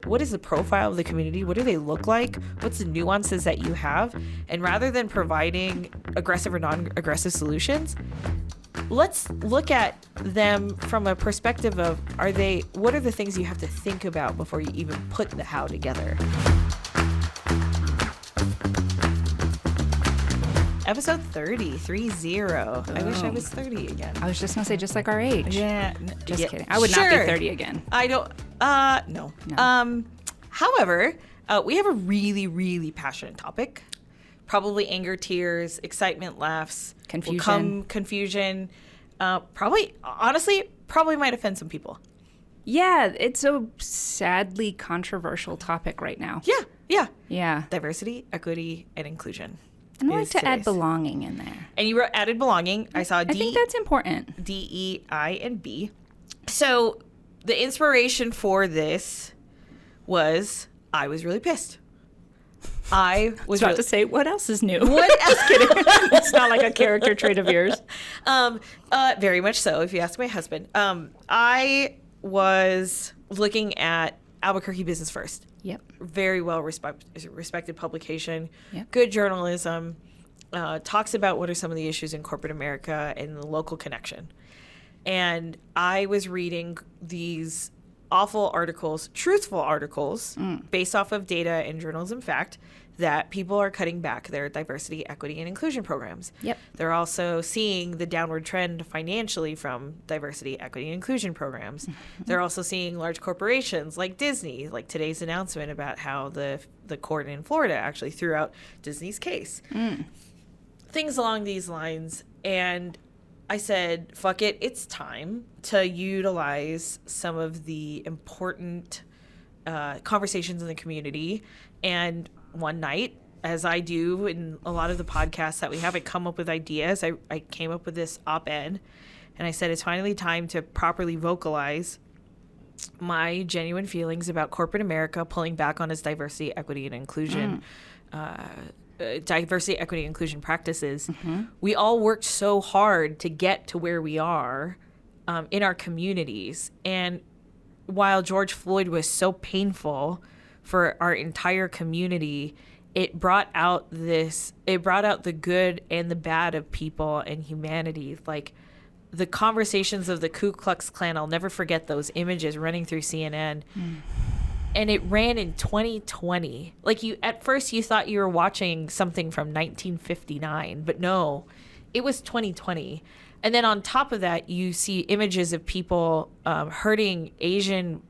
what is the profile of the community? What do they look like? What's the nuances that you have? And rather than providing aggressive or non-aggressive solutions, let's look at them from a perspective of what are the things you have to think about before you even put the how together. Episode 30. I wish I was 30 again. I was just going to say, just like our age. Yeah. Just kidding. I would not be 30 again. I don't, no. However, we have a really, really passionate topic. Probably anger, tears, excitement, laughs. Confusion. Probably might offend some people. Yeah, it's a sadly controversial topic right now. Yeah. Diversity, equity, and inclusion. And I like to add belonging in there. And you added belonging. I saw I think that's important. DEIB. So the inspiration for this was I was really pissed. I was about to say, what else is new? What else? Kidding. It's not like a character trait of yours. Very much so, if you ask my husband. I was looking at Albuquerque Business First. Yep. Very well respected publication. Yep. Good journalism. Talks about what are some of the issues in corporate America and the local connection. And I was reading these awful articles, truthful articles, based off of data and journalism fact, that people are cutting back their diversity, equity, and inclusion programs. Yep. They're also seeing the downward trend financially from diversity, equity, and inclusion programs. They're also seeing large corporations like Disney, like today's announcement about how the court in Florida actually threw out Disney's case. Things along these lines. And I said, fuck it, it's time to utilize some of the important conversations in the community. And one night, as I do in a lot of the podcasts that we have, I come up with ideas. I came up with this op-ed, and I said it's finally time to properly vocalize my genuine feelings about corporate America pulling back on its diversity, equity, and inclusion diversity, equity, and inclusion practices. We all worked so hard to get to where we are in our communities. And while George Floyd was so painful for our entire community, it brought out the good and the bad of people and humanity. Like the conversations of the Ku Klux Klan, I'll never forget those images running through CNN. And it ran in 2020. Like at first you thought you were watching something from 1959, but no, it was 2020. And then on top of that, you see images of people hurting Asian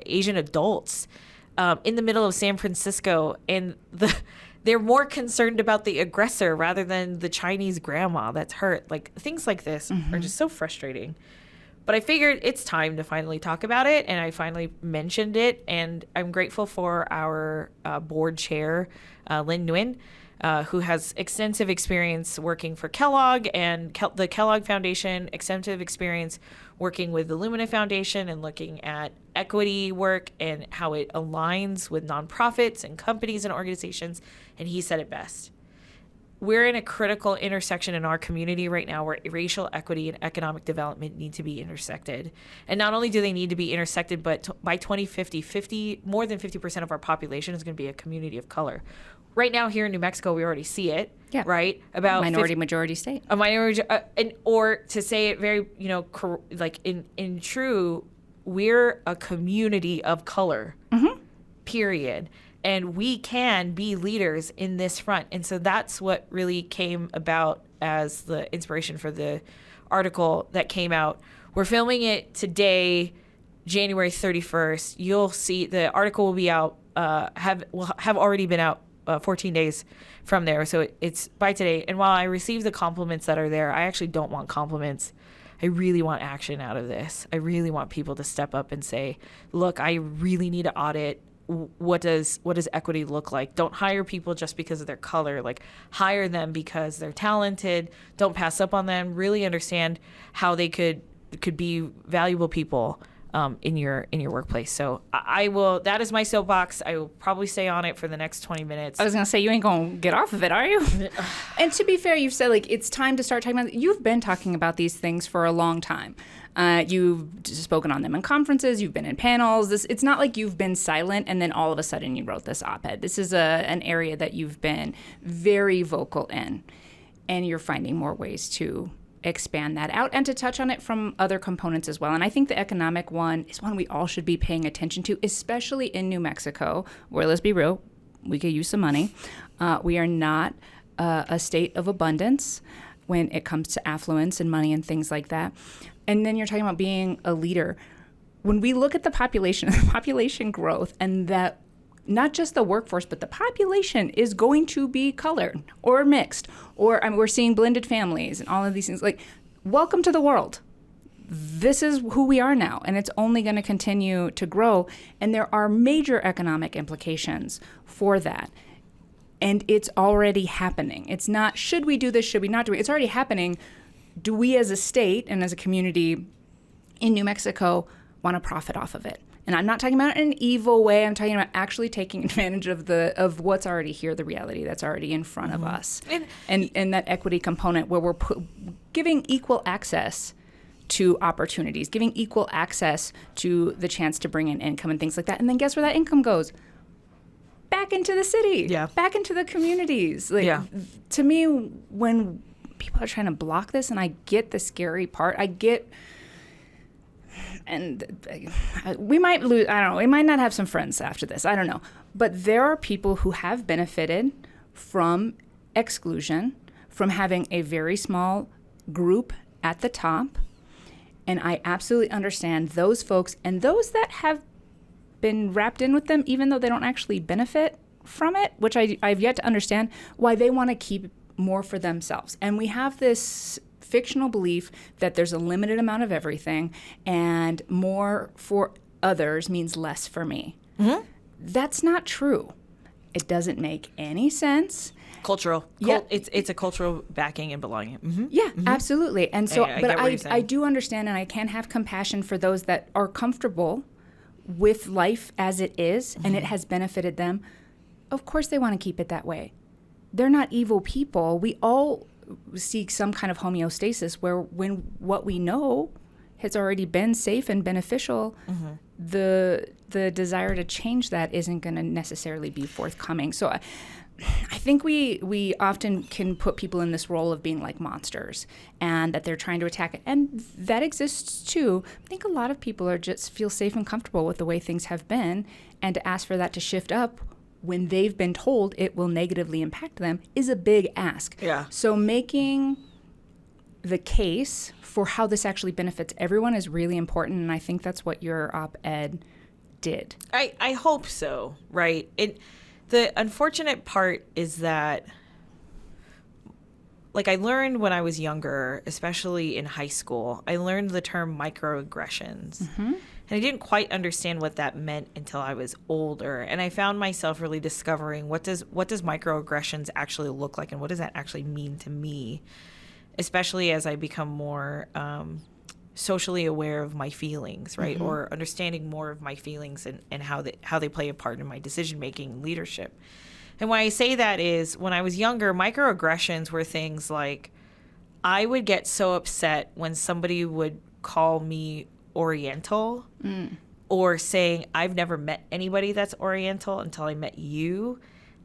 adults in the middle of San Francisco, and they're more concerned about the aggressor rather than the Chinese grandma that's hurt. Like things like this are just so frustrating. But I figured it's time to finally talk about it, and I finally mentioned it, and I'm grateful for our board chair, Lynn Nguyen, who has extensive experience working for Kellogg and the Kellogg Foundation, extensive experience working with the Lumina Foundation and looking at equity work and how it aligns with nonprofits and companies and organizations. And he said it best. We're in a critical intersection in our community right now where racial equity and economic development need to be intersected. And not only do they need to be intersected, but by 2050, more than 50% of our population is going to be a community of color. Right now here in New Mexico, we already see it, right? About majority state. A minority, or to say it very, like in true, we're a community of color, period. And we can be leaders in this front. And so that's what really came about as the inspiration for the article that came out. We're filming it today, January 31st. You'll see the article will be out, will have already been out 14 days from there. So it's by today. And while I receive the compliments that are there, I actually don't want compliments. I really want action out of this. I really want people to step up and say, look, I really need to audit. What does equity look like? Don't hire people just because of their color. Like, hire them because they're talented. Don't pass up on them. Really understand how they could be valuable people in your workplace. So I will. That is my soapbox. I will probably stay on it for the next 20 minutes. I was gonna say, you ain't gonna get off of it, are you? And to be fair, you've said like it's time to start talking about. You've been talking about these things for a long time. You've spoken on them in conferences. You've been in panels. It's not like you've been silent and then all of a sudden you wrote this op-ed. This is an area that you've been very vocal in, and you're finding more ways to expand that out and to touch on it from other components as well. And I think the economic one is one we all should be paying attention to, especially in New Mexico, where, let's be real, we could use some money. We are not a state of abundance when it comes to affluence and money and things like that. And then you're talking about being a leader. When we look at the population growth, and that not just the workforce, but the population is going to be colored or mixed, or we're seeing blended families and all of these things. Like, welcome to the world. This is who we are now, and it's only going to continue to grow. And there are major economic implications for that. And it's already happening. It's not, should we do this, should we not do it? It's already happening. Do we as a state and as a community in New Mexico want to profit off of it? And I'm not talking about it in an evil way. I'm talking about actually taking advantage of what's already here, the reality that's already in front of us. And that equity component where we're giving equal access to opportunities, giving equal access to the chance to bring in income and things like that. And then guess where that income goes? Back into the city, back into the communities. Like, to me, when people are trying to block this, and I get the scary part, and we might lose, I don't know, we might not have some friends after this, I don't know. But there are people who have benefited from exclusion, from having a very small group at the top. And I absolutely understand those folks and those that have been wrapped in with them, even though they don't actually benefit from it, which I've yet to understand why they want to keep more for themselves. And we have this fictional belief that there's a limited amount of everything, and more for others means less for me. Mm-hmm. That's not true. It doesn't make any sense. Cultural. It's a cultural backing and belonging. Mm-hmm. Yeah, absolutely. And so, I do understand, and I can have compassion for those that are comfortable with life as it is, and it has benefited them. Of course they want to keep it that way. They're not evil people. We all seek some kind of homeostasis where when what we know has already been safe and beneficial, the desire to change that isn't going to necessarily be forthcoming. So I think we often can put people in this role of being like monsters and that they're trying to attack it. And that exists too. I think a lot of people are just feel safe and comfortable with the way things have been, and to ask for that to shift up when they've been told it will negatively impact them is a big ask. Yeah. So making the case for how this actually benefits everyone is really important, and I think that's what your op-ed did. I hope so, right? The unfortunate part is that, like, I learned when I was younger, especially in high school, I learned the term microaggressions. Mm-hmm. And I didn't quite understand what that meant until I was older. And I found myself really discovering what does microaggressions actually look like, and what does that actually mean to me, especially as I become more socially aware of my feelings, right? Mm-hmm. Or understanding more of my feelings and how they play a part in my decision-making and leadership. And why I say that is, when I was younger, microaggressions were things like, I would get so upset when somebody would call me Oriental, or saying, I've never met anybody that's Oriental until I met you.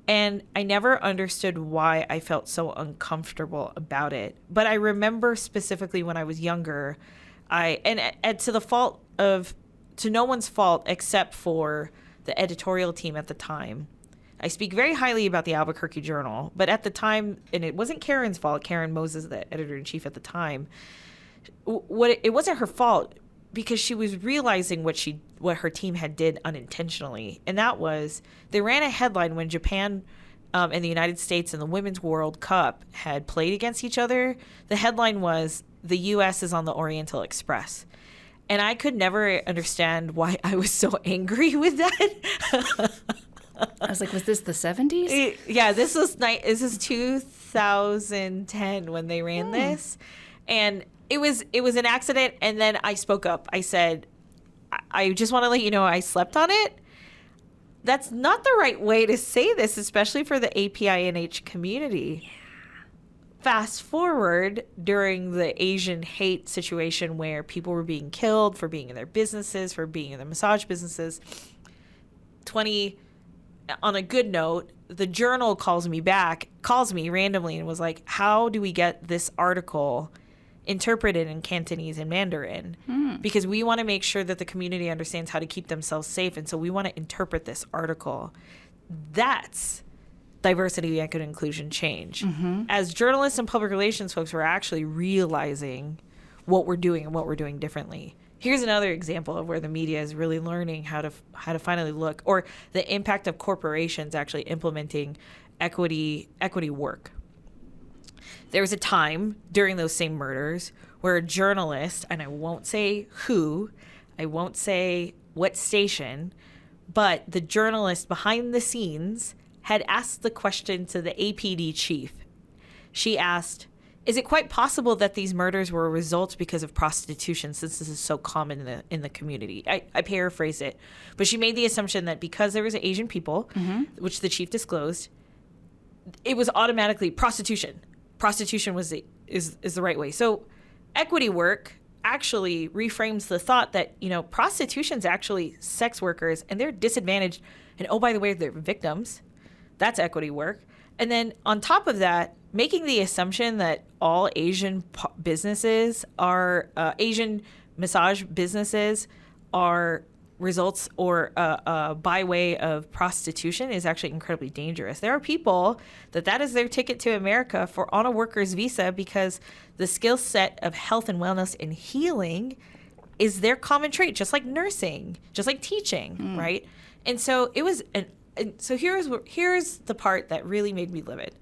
And I never understood why I felt so uncomfortable about it. But I remember specifically when I was younger, and to no one's fault except for the editorial team at the time. I speak very highly about the Albuquerque Journal, but at the time, and it wasn't Karen's fault, Karen Moses, the editor-in-chief at the time, it wasn't her fault, because she was realizing what her team had did unintentionally. And that was, they ran a headline when Japan and the United States and the Women's World Cup had played against each other. The headline was, "The U.S. is on the Oriental Express." And I could never understand why I was so angry with that. I was like, was this the 70s? Yeah, this is 2010 when they ran this. And it was an accident, and then I spoke up. I said, I just want to let you know I slept on it. That's not the right way to say this, especially for the APINH community. Yeah. Fast forward during the Asian hate situation where people were being killed for being in their businesses, for being in their massage businesses. On a good note, the Journal calls me randomly and was like, how do we get this article interpreted in Cantonese and Mandarin? Because we want to make sure that the community understands how to keep themselves safe. And so we want to interpret this article. That's diversity, equity, and inclusion change. As journalists and public relations folks, we're actually realizing what we're doing and what we're doing differently. Here's another example of where the media is really learning how to finally look, or the impact of corporations actually implementing equity work. There was a time during those same murders where a journalist, and I won't say who, I won't say what station, but the journalist behind the scenes had asked the question to the APD chief. She asked, is it quite possible that these murders were a result because of prostitution, since this is so common in the community? I paraphrase it. But she made the assumption that because there was Asian people, which the chief disclosed, it was automatically prostitution. Prostitution is the right way. So equity work actually reframes the thought that, prostitution's actually sex workers and they're disadvantaged. And oh, by the way, they're victims. That's equity work. And then on top of that, making the assumption that all Asian businesses are, Asian massage businesses are results or by way of prostitution is actually incredibly dangerous. There are people that is their ticket to America on a worker's visa because the skill set of health and wellness and healing is their common trait, just like nursing, just like teaching, right? And so it was so here's the part that really made me livid.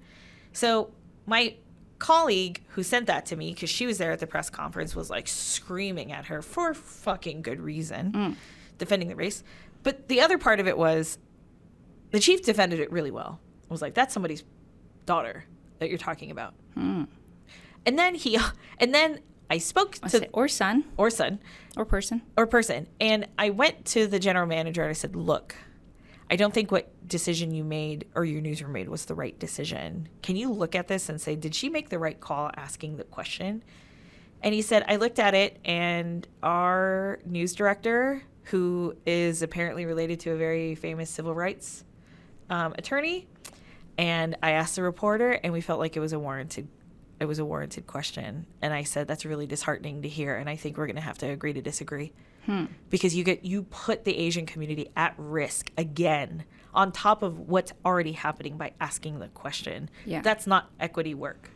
So my colleague who sent that to me, because she was there at the press conference, was like screaming at her for fucking good reason, defending the race. But the other part of it was the chief defended it really well. I was like, that's somebody's daughter that you're talking about. And then I spoke to or son or person. And I went to the general manager and I said, look, I don't think what decision you made or your newsroom made was the right decision. Can you look at this and say, did she make the right call asking the question? And he said, I looked at it and our news director, who is apparently related to a very famous civil rights attorney, and I asked the reporter and we felt like it was a warranted question. And I said, that's really disheartening to hear. And I think we're going to have to agree to disagree. Because you put the Asian community at risk again on top of what's already happening by asking the question. Yeah. That's not equity work.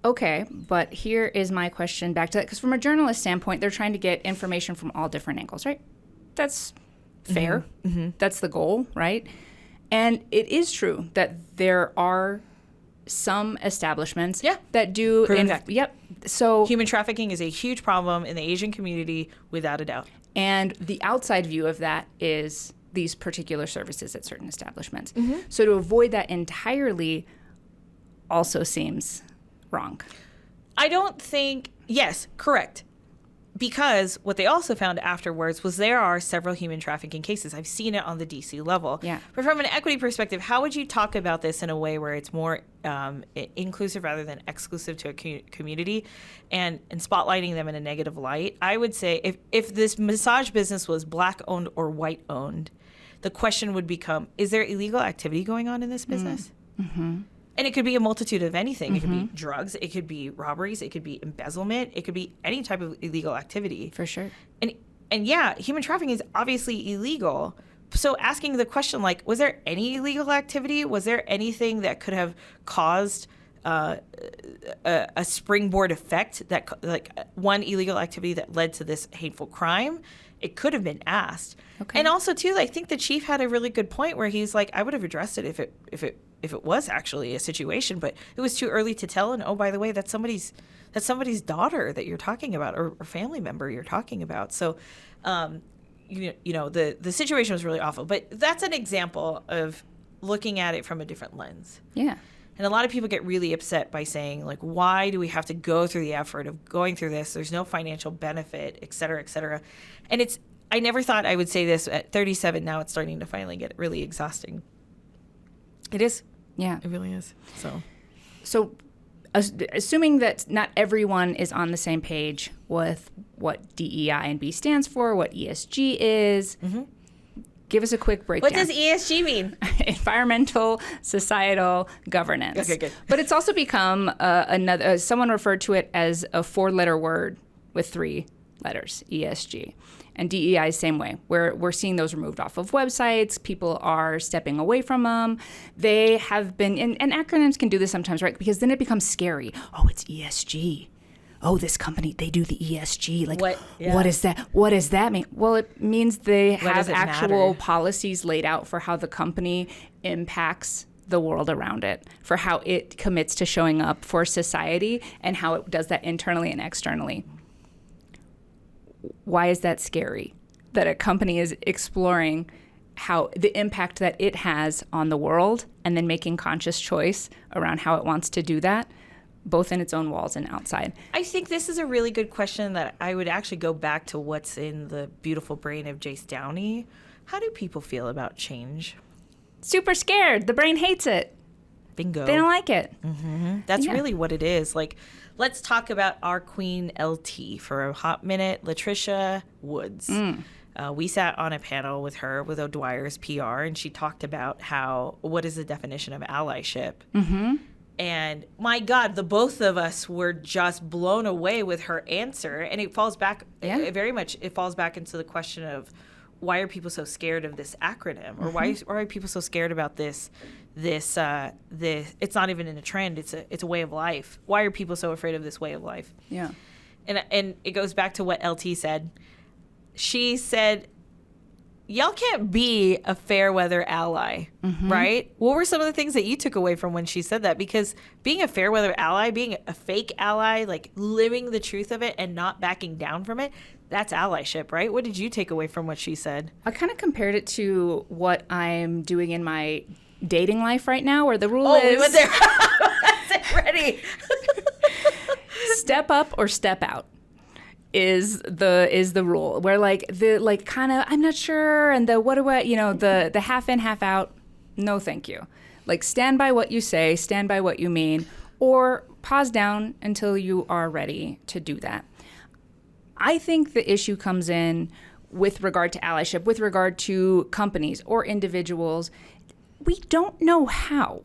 Okay, but here is my question back to that, because from a journalist standpoint, they're trying to get information from all different angles, right? That's fair. That's the goal, right? And it is true that there are some establishments that do. So human trafficking is a huge problem in the Asian community, without a doubt. And the outside view of that is these particular services at certain establishments. So to avoid that entirely also seems wrong. I don't think, yes, correct. Because what they also found afterwards was there are several human trafficking cases. I've seen it on the DC level. Yeah. But from an equity perspective, how would you talk about this in a way where it's more inclusive rather than exclusive to a community and spotlighting them in a negative light? I would say if this massage business was Black-owned or white-owned, the question would become, is there illegal activity going on in this business? And it could be a multitude of anything. It could be drugs. It could be robberies. It could be embezzlement. It could be any type of illegal activity. For sure. And yeah, human trafficking is obviously illegal. So asking the question, like, was there any illegal activity? Was there anything that could have caused a springboard effect, that like one illegal activity that led to this hateful crime? It could have been asked. Okay. And also, too, I think the chief had a really good point where he's like, I would have addressed it if it was actually a situation, but it was too early to tell. And oh, by the way, that's somebody's daughter that you're talking about, or family member you're talking about. So, the situation was really awful. But that's an example of looking at it from a different lens. Yeah. And a lot of people get really upset by saying, like, why do we have to go through the effort of going through this? There's no financial benefit, et cetera, et cetera. And I never thought I would say this at 37. Now it's starting to finally get really exhausting. It is. Yeah. It really is. So assuming that not everyone is on the same page with what DEI and B stands for, what ESG is, give us a quick breakdown. What does ESG mean? Environmental, societal, governance. Okay, good. But it's also become another. Someone referred to it as a 4-letter word with 3 letters, ESG. And DEI is the same way. We're seeing those removed off of websites. People are stepping away from them. They have been, and acronyms can do this sometimes, right? Because then it becomes scary. Oh, it's ESG. Oh, this company, they do the ESG. Like, what is that? What does that mean? Well, it means they have actual policies laid out for how the company impacts the world around it, for how it commits to showing up for society and how it does that internally and externally. Why is that scary? That a company is exploring how the impact that it has on the world and then making conscious choice around how it wants to do that, both in its own walls and outside. I think this is a really good question that I would actually go back to what's in the beautiful brain of Jace Downey. How do people feel about change? Super scared. The brain hates it. Bingo. They don't like it. That's really what it is. Like, let's talk about our queen LT for a hot minute, Latricia Woods. We sat on a panel with her with O'Dwyer's PR, and she talked about what is the definition of allyship. And my God, the both of us were just blown away with her answer. And it falls back, it falls back into the question of, why are people so scared of this acronym? Or why are people so scared about this, it's not even in a trend, it's a way of life. Why are people so afraid of this way of life? Yeah. And it goes back to what LT said. She said, y'all can't be a fair weather ally, right? What were some of the things that you took away from when she said that? Because being a fair weather ally, being a fake ally, like living the truth of it and not backing down from it, that's allyship, right? What did you take away from what she said? I kind of compared it to what I'm doing in my dating life right now, where the rule is... Oh, we went there. That's it, ready. Step up or step out is the rule. Where I'm not sure, and the half in, half out, no thank you. Like, stand by what you say, stand by what you mean, or pause down until you are ready to do that. I think the issue comes in with regard to allyship, with regard to companies or individuals. We don't know how.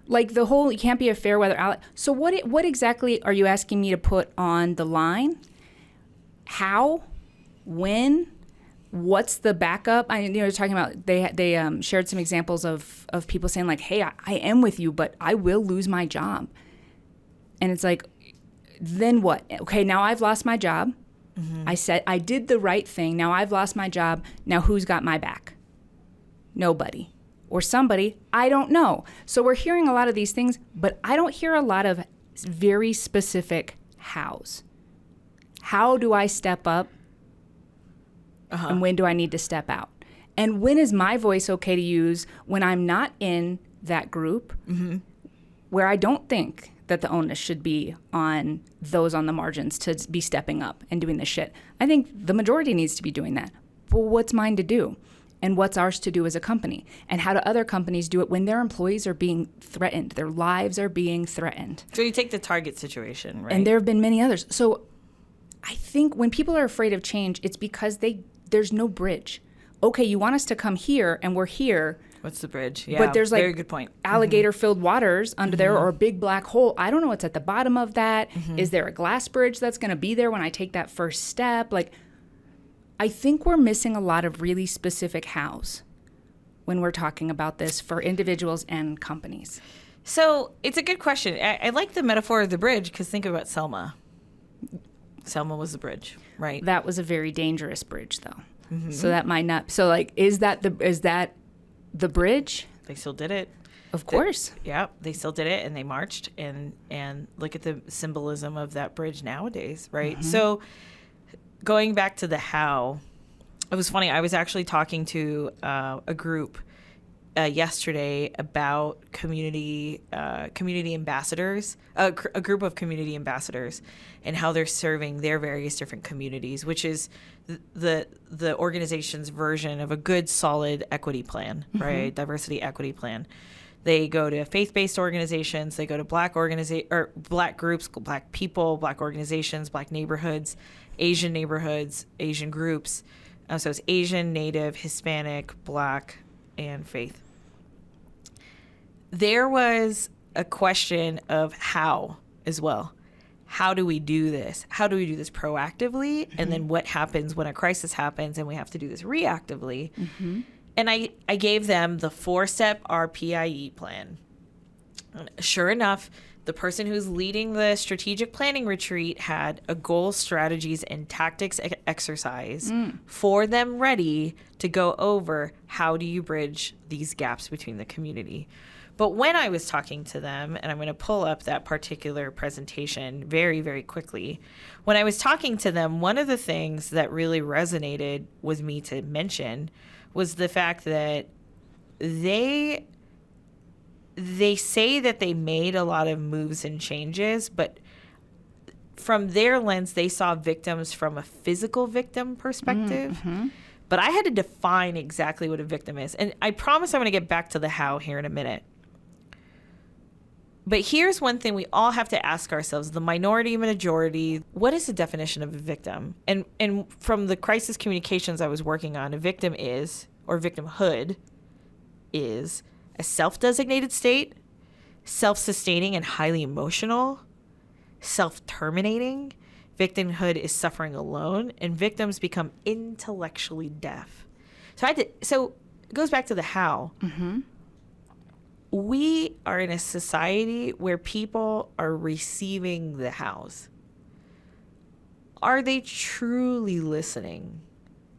Like, the whole, you can't be a fair weather ally. So what exactly are you asking me to put on the line? How? When? What's the backup? You're talking about, they shared some examples of people saying, like, hey, I am with you, but I will lose my job. And it's like, then what? Okay, now I've lost my job. I said I did the right thing. Now I've lost my job. Now who's got my back? Nobody. Or somebody. I don't know. So we're hearing a lot of these things, but I don't hear a lot of very specific hows. How do I step up? And when do I need to step out? And when is my voice okay to use when I'm not in that group, where I don't think that the onus should be on those on the margins to be stepping up and doing this shit. I think the majority needs to be doing that. But what's mine to do? And what's ours to do as a company? And how do other companies do it when their employees are being threatened? Their lives are being threatened. So you take the Target situation, right? And there have been many others. So I think when people are afraid of change, it's because there's no bridge. Okay, you want us to come here, and we're here. What's the bridge? Yeah, but there's very good point. Alligator-filled waters under there, or a big black hole. I don't know what's at the bottom of that. Is there a glass bridge that's going to be there when I take that first step? Like, I think we're missing a lot of really specific hows when we're talking about this for individuals and companies. So it's a good question. I like the metaphor of the bridge, because think about Selma. Selma was the bridge, right? That was a very dangerous bridge, though. So that might not. So, like, is that the bridge? They still did it. Of course. They still did it, and they marched, and look at the symbolism of that bridge nowadays, right? So going back to the how, it was funny. I was actually talking to a group yesterday about community ambassadors, a group of community ambassadors, and how they're serving their various different communities, which is the organization's version of a good, solid equity plan, right? Diversity equity plan. They go to faith-based organizations. They go to black groups, black people, black organizations, black neighborhoods, Asian groups. So it's Asian, Native, Hispanic, Black, and faith. There was a question of how as well. How do we do this? How do we do this proactively? And then what happens when a crisis happens and we have to do this reactively? And I gave them the 4-step RPIE plan. Sure enough, the person who's leading the strategic planning retreat had a goal, strategies, and tactics exercise for them ready to go over how do you bridge these gaps between the community. But when I was talking to them, and I'm going to pull up that particular presentation very, very quickly. When I was talking to them, one of the things that really resonated with me to mention was the fact that they say that they made a lot of moves and changes, but from their lens, they saw victims from a physical victim perspective. But I had to define exactly what a victim is. And I promise I'm going to get back to the how here in a minute. But here's one thing we all have to ask ourselves, the minority majority, what is the definition of a victim? And from the crisis communications I was working on, a victim is, or victimhood is, a self-designated state, self-sustaining and highly emotional, self-terminating. Victimhood is suffering alone, and victims become intellectually deaf. So it goes back to the how. We are in a society where people are receiving the hows. Are they truly listening?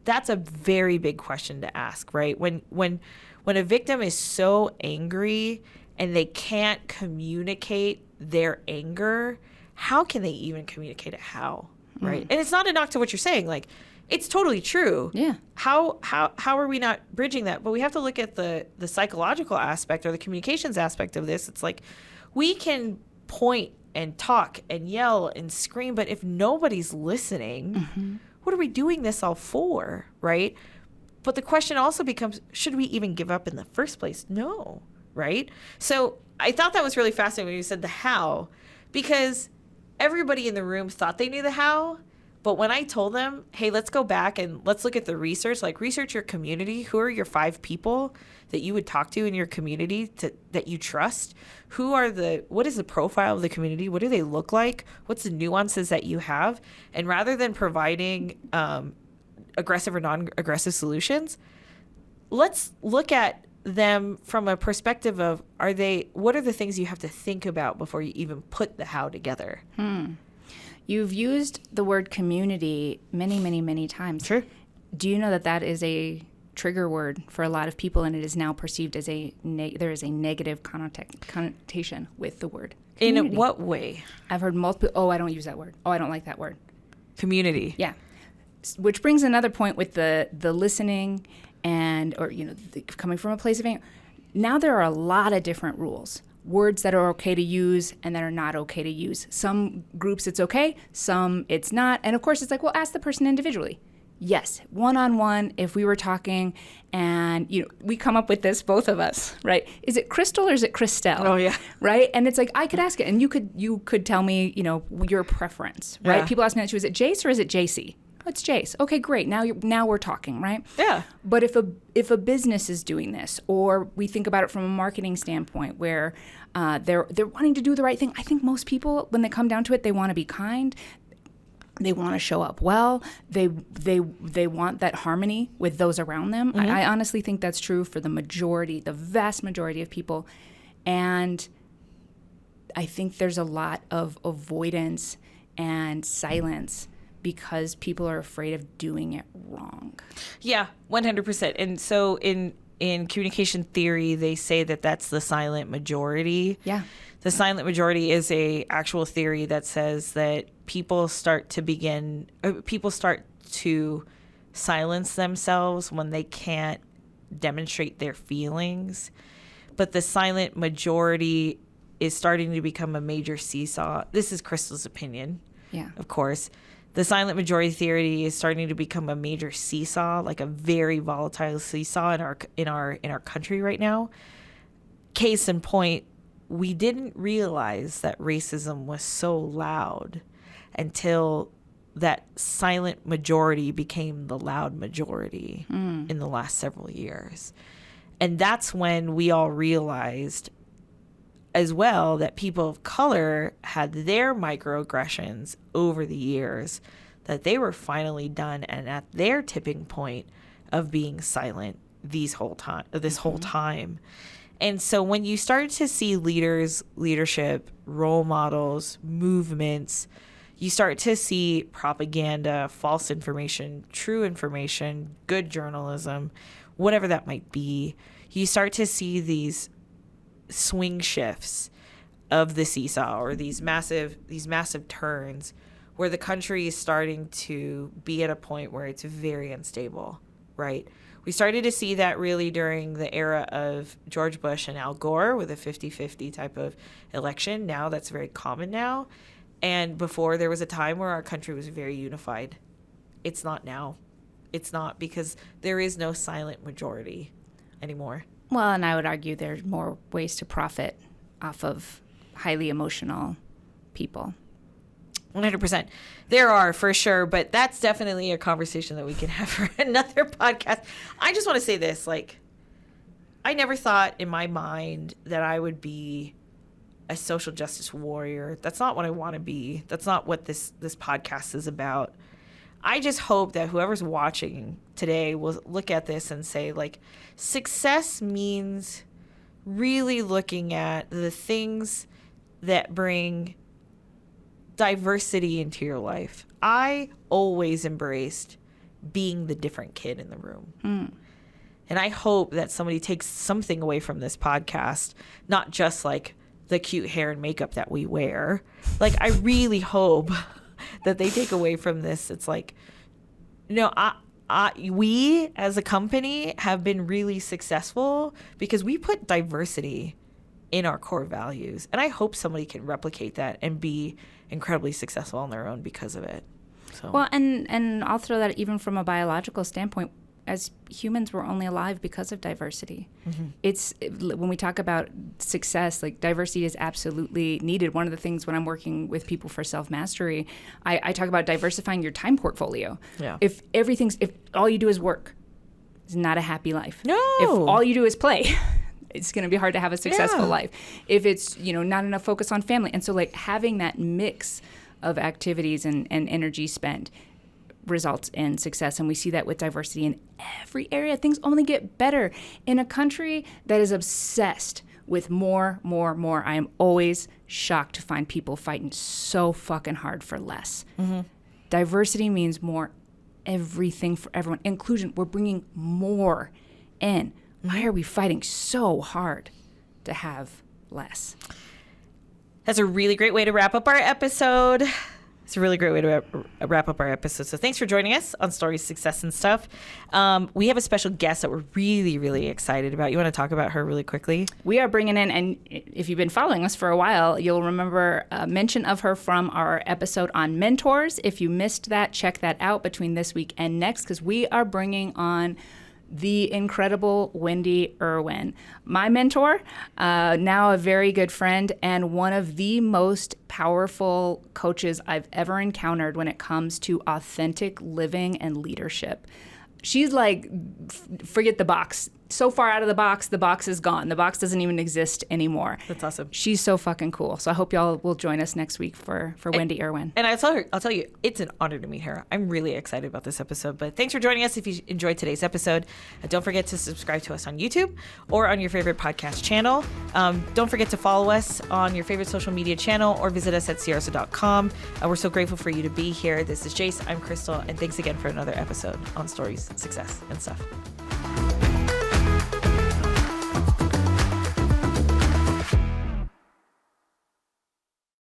That's a very big question to ask, right? When a victim is so angry and they can't communicate their anger, how can they even communicate a how, right? And it's not a knock to what you're saying. Like, it's totally true. Yeah. How are we not bridging that? But we have to look at the psychological aspect or the communications aspect of this. It's like we can point and talk and yell and scream, but if nobody's listening, what are we doing this all for, right? But the question also becomes, should we even give up in the first place? No, right? So I thought that was really fascinating when you said the how, because everybody in the room thought they knew the how. But when I told them, hey, let's go back and let's look at the research, like research your community. Who are your 5 people that you would talk to in your community that you trust? What is the profile of the community? What do they look like? What's the nuances that you have? And rather than providing aggressive or non-aggressive solutions, let's look at them from a perspective of what are the things you have to think about before you even put the how together? You've used the word community many, many, many times. Sure. Do you know that is a trigger word for a lot of people, and it is now perceived as there is a negative connotation with the word community? In what way? I've heard multiple, oh, I don't use that word. Oh, I don't like that word. Community. Yeah. Which brings another point with the listening coming from a place of anger. Now there are a lot of different rules. Words that are okay to use and that are not okay to use. Some groups it's okay, some it's not. And of course it's like, well, ask the person individually. Yes, one-on-one, if we were talking and we come up with this, both of us, right? Is it Kristelle or is it Kristelle? Oh yeah. Right? And it's like I could ask it and you could tell me, your preference, right? Yeah. People ask me that too, is it Jace or is it JC? Oh, it's Jace. Okay, great. Now we're talking, right? Yeah. But if a business is doing this, or we think about it from a marketing standpoint, where they're wanting to do the right thing, I think most people, when they come down to it, they want to be kind. They want to show up well. They want that harmony with those around them. I honestly think that's true for the vast majority of people, and I think there's a lot of avoidance and silence because people are afraid of doing it wrong. Yeah, 100%. And so in communication theory, they say that that's the silent majority. Yeah. The silent majority is a actual theory that says that people start to silence themselves when they can't demonstrate their feelings. But the silent majority is starting to become a major seesaw. This is Kristelle's opinion. Yeah. Of course. The silent majority theory is starting to become a major seesaw, like a very volatile seesaw in our country right now. Case in point, we didn't realize that racism was so loud until that silent majority became the loud majority in the last several years. And that's when we all realized as well that people of color had their microaggressions over the years, that they were finally done and at their tipping point of being silent this whole time. And so when you start to see leaders, leadership, role models, movements, you start to see propaganda, false information, true information, good journalism, whatever that might be, you start to see these swing shifts of the seesaw, or these massive turns where the country is starting to be at a point where it's very unstable, right? We started to see that really during the era of George Bush and Al Gore with a 50-50 type of election. Now that's very common now. And before, there was a time where our country was very unified. It's not now. It's not, because there is no silent majority anymore. Well, and I would argue there's more ways to profit off of highly emotional people. 100%. There are, for sure, but that's definitely a conversation that we can have for another podcast. I just want to say this, like, I never thought in my mind that I would be a social justice warrior. That's not what I want to be. That's not what this podcast is about. I just hope that whoever's watching today will look at this and say, like, success means really looking at the things that bring diversity into your life. I always embraced being the different kid in the room. And I hope that somebody takes something away from this podcast, not just like the cute hair and makeup that we wear. Like, I really hope that they take away from this. It's like, we as a company have been really successful because we put diversity in our core values. And I hope somebody can replicate that and be incredibly successful on their own because of it. So. Well, and I'll throw that even from a biological standpoint. As humans, we're only alive because of diversity. It's when we talk about success, like, diversity is absolutely needed. One of the things when I'm working with people for self-mastery, I talk about diversifying your time portfolio. Yeah. If all you do is work, it's not a happy life. No. If all you do is play, it's going to be hard to have a successful life. If it's, not enough focus on family. And so, like, having that mix of activities and energy spent results in success. And we see that with diversity in every area. Things only get better. In a country that is obsessed with more. I am always shocked to find people fighting so fucking hard for less. Diversity means more everything for everyone. Inclusion, we're bringing more in. Why are we fighting so hard to have less? That's a really great way to wrap up our episode. It's a really great way to wrap up our episode. So thanks for joining us on Stories, Success, and Stuff. We have a special guest that we're really, really excited about. You want to talk about her really quickly? We are bringing in, and if you've been following us for a while, you'll remember a mention of her from our episode on mentors. If you missed that, check that out between this week and next, because we are bringing on the incredible Wendy Irwin, my mentor, now a very good friend, and one of the most powerful coaches I've ever encountered when it comes to authentic living and leadership. She's like, forget the box. So far out of the box is gone. The box doesn't even exist anymore. That's awesome. She's so fucking cool. So I hope y'all will join us next week for Wendy Irwin. And I'll tell you, it's an honor to meet her. I'm really excited about this episode. But thanks for joining us. If you enjoyed today's episode, don't forget to subscribe to us on YouTube or on your favorite podcast channel. Don't forget to follow us on your favorite social media channel or visit us at Siarza.com. We're so grateful for you to be here. This is Jace. I'm Kristelle. And thanks again for another episode on Stories, Success, and Stuff.